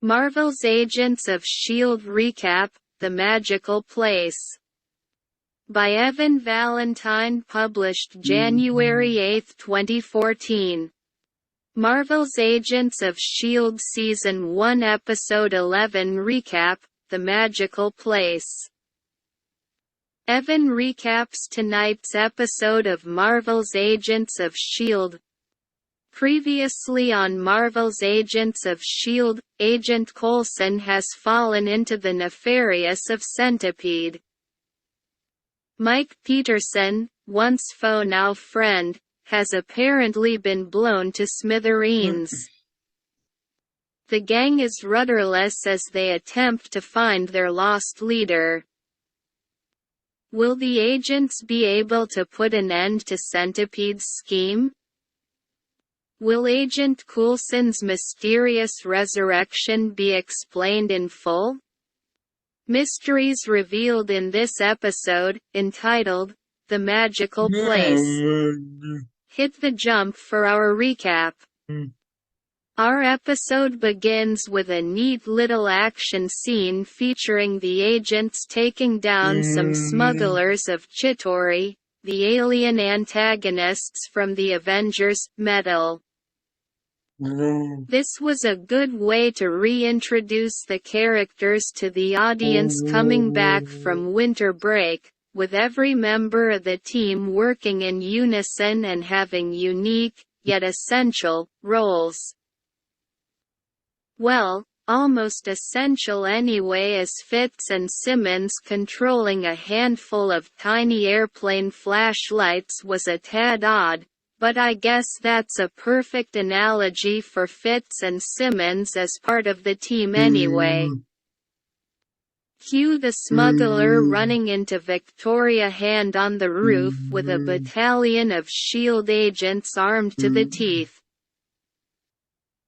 Marvel's Agents of S.H.I.E.L.D. Recap: The Magical Place. By Evan Valentine, published January 8, 2014. Marvel's Agents of S.H.I.E.L.D. Season 1 Episode 11 Recap: The Magical Place. Evan recaps tonight's episode of Marvel's Agents of S.H.I.E.L.D. Previously on Marvel's Agents of S.H.I.E.L.D., Agent Coulson has fallen into the nefarious of Centipede. Mike Peterson, once foe now friend, has apparently been blown to smithereens. The gang is rudderless as they attempt to find their lost leader. Will the agents be able to put an end to Centipede's scheme? Will Agent Coulson's mysterious resurrection be explained in full? Mysteries revealed in this episode, entitled, The Magical Place. Hit the jump for our recap. Our episode begins with a neat little action scene featuring the agents taking down some smugglers of Chitauri, the alien antagonists from the Avengers Metal. This was a good way to reintroduce the characters to the audience coming back from winter break, with every member of the team working in unison and having unique, yet essential, roles. Well, almost essential anyway, as Fitz and Simmons controlling a handful of tiny airplane flashlights was a tad odd. But I guess that's a perfect analogy for Fitz and Simmons as part of the team anyway. Cue the smuggler running into Victoria Hand on the roof with a battalion of S.H.I.E.L.D. agents armed to the teeth.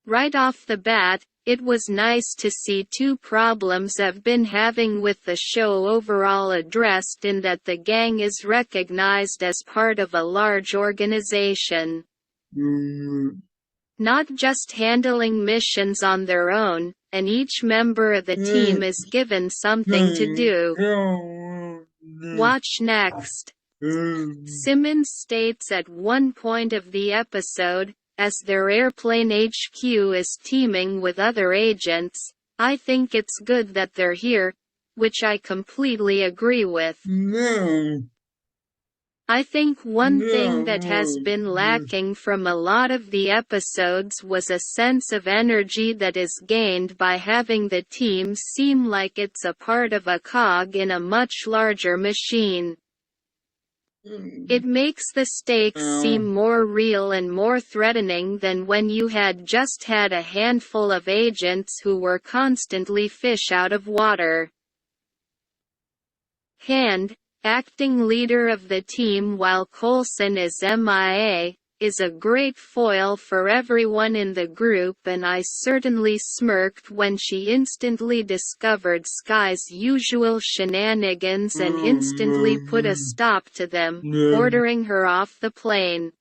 Right off the bat, it was nice to see two problems I've been having with the show overall addressed, in that the gang is recognized as part of a large organization. Not just handling missions on their own, and each member of the team is given something to do. Watch next. Simmons states at one point of the episode, as their airplane HQ is teeming with other agents, "I think it's good that they're here," which I completely agree with. I think one thing that has been lacking from a lot of the episodes was a sense of energy that is gained by having the team seem like it's a part of a cog in a much larger machine. It makes the stakes seem more real and more threatening than when you had just had a handful of agents who were constantly fish out of water. Hand, acting leader of the team while Coulson is MIA, is a great foil for everyone in the group, and I certainly smirked when she instantly discovered Sky's usual shenanigans and instantly put a stop to them, ordering her off the plane.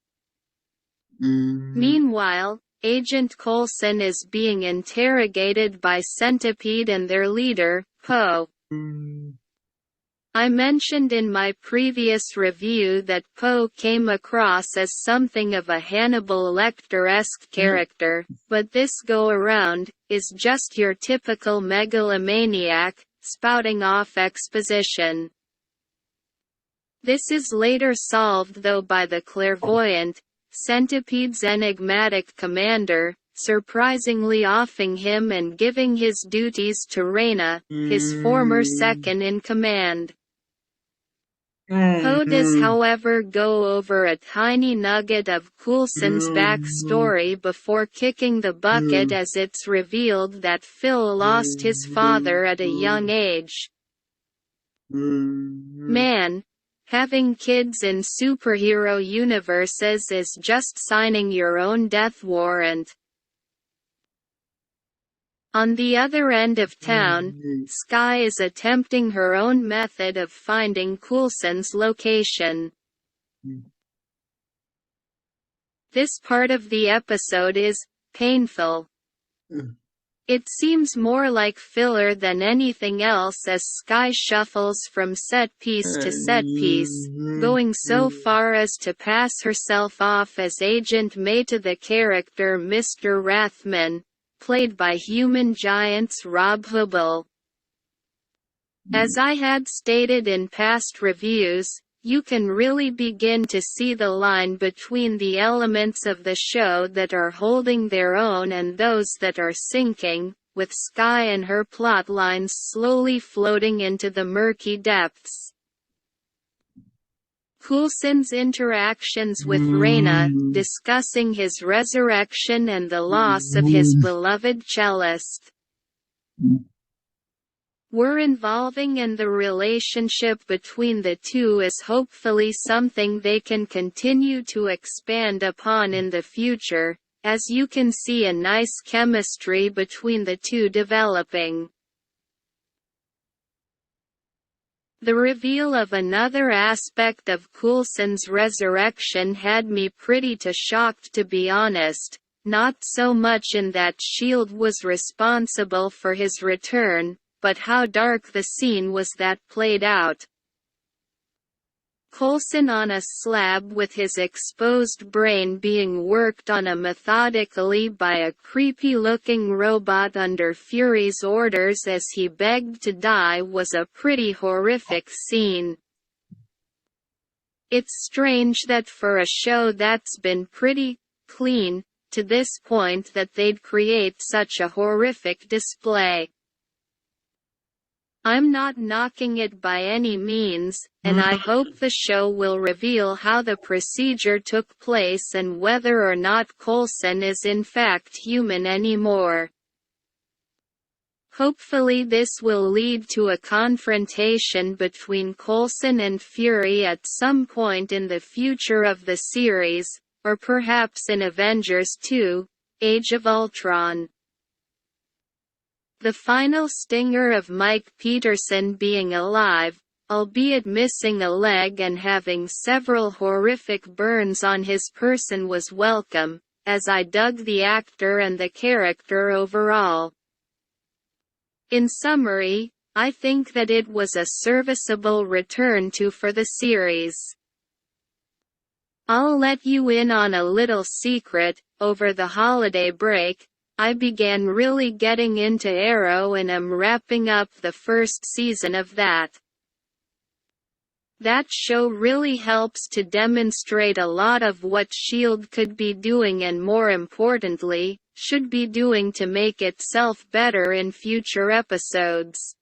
Meanwhile, Agent Coulson is being interrogated by Centipede and their leader, Poe, I mentioned in my previous review that Poe came across as something of a Hannibal Lecter-esque character, but this go-around is just your typical megalomaniac, spouting off exposition. This is later solved though by the clairvoyant, Centipede's enigmatic commander, surprisingly offing him and giving his duties to Reyna, his former second-in-command. Poe does however go over a tiny nugget of Coulson's backstory before kicking the bucket as it's revealed that Phil lost his father at a young age. Man, having kids in superhero universes is just signing your own death warrant. On the other end of town, Skye is attempting her own method of finding Coulson's location. This part of the episode is painful. It seems more like filler than anything else as Skye shuffles from set piece to set piece, going so far as to pass herself off as Agent May to the character Mr. Rathman, played by human giants Rob Hubbell. As I had stated in past reviews, you can really begin to see the line between the elements of the show that are holding their own and those that are sinking, with Skye and her plot lines slowly floating into the murky depths. Coulson's interactions with Reyna, discussing his resurrection and the loss of his beloved cellist, were involving, and the relationship between the two is hopefully something they can continue to expand upon in the future, as you can see a nice chemistry between the two developing. The reveal of another aspect of Coulson's resurrection had me pretty shocked, to be honest, not so much in that S.H.I.E.L.D. was responsible for his return, but how dark the scene was that played out. Coulson on a slab with his exposed brain being worked on methodically by a creepy-looking robot under Fury's orders as he begged to die was a pretty horrific scene. It's strange that for a show that's been pretty clean to this point that they'd create such a horrific display. I'm not knocking it by any means, and I hope the show will reveal how the procedure took place and whether or not Coulson is in fact human anymore. Hopefully this will lead to a confrontation between Coulson and Fury at some point in the future of the series, or perhaps in Avengers 2: Age of Ultron. The final stinger of Mike Peterson being alive, albeit missing a leg and having several horrific burns on his person, was welcome, as I dug the actor and the character overall. In summary, I think that it was a serviceable return for the series. I'll let you in on a little secret. Over the holiday break, I began really getting into Arrow and am wrapping up the first season of that. That show really helps to demonstrate a lot of what S.H.I.E.L.D. could be doing, and more importantly, should be doing to make itself better in future episodes.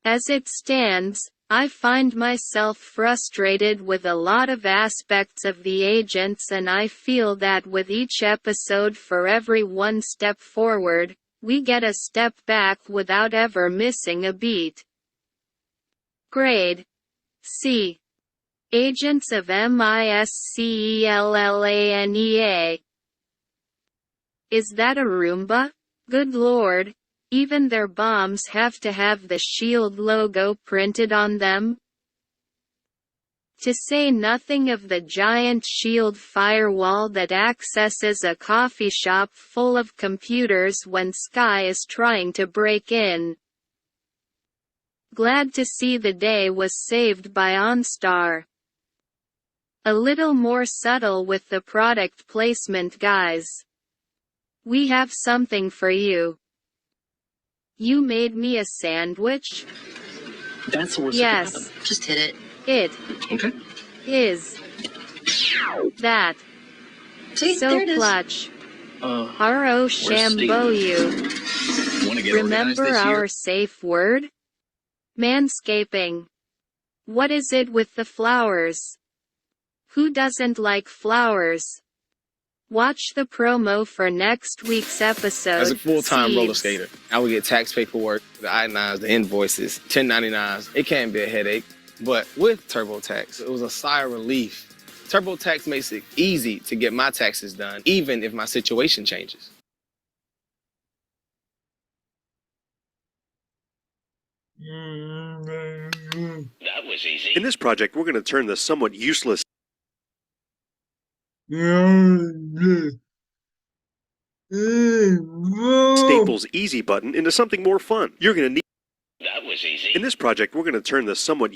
As it stands, I find myself frustrated with a lot of aspects of the agents, and I feel that with each episode, for every one step forward, we get a step back without ever missing a beat. Grade C. Agents of MISCELLANEA. Is that a Roomba? Good lord. Even their bombs have to have the S.H.I.E.L.D. logo printed on them? To say nothing of the giant S.H.I.E.L.D. firewall that accesses a coffee shop full of computers when Skye is trying to break in. Glad to see the day was saved by OnStar. A little more subtle with the product placement, guys. We have something for you. You made me a sandwich? That's the worst that could happen. Just hit it. It Okay. is that. See, So there it is. clutch. Where's Steve? Rbjdhcfnbf. Want to get Remember organized this our year? safe word? Manscaping. What is it with the flowers? Who doesn't like flowers? Watch the promo for next week's episode. As a full-time roller Seeds. skater, I would get tax paperwork, the I-9s, the invoices, 1099s. It can be a headache, but with TurboTax, it was a sigh of relief. TurboTax makes it easy to get my taxes done, even if my situation changes. That was easy. In this project, we're going to turn the somewhat useless Staples Easy button into something more fun. You're going to need. That was easy. In this project, we're going to turn the somewhat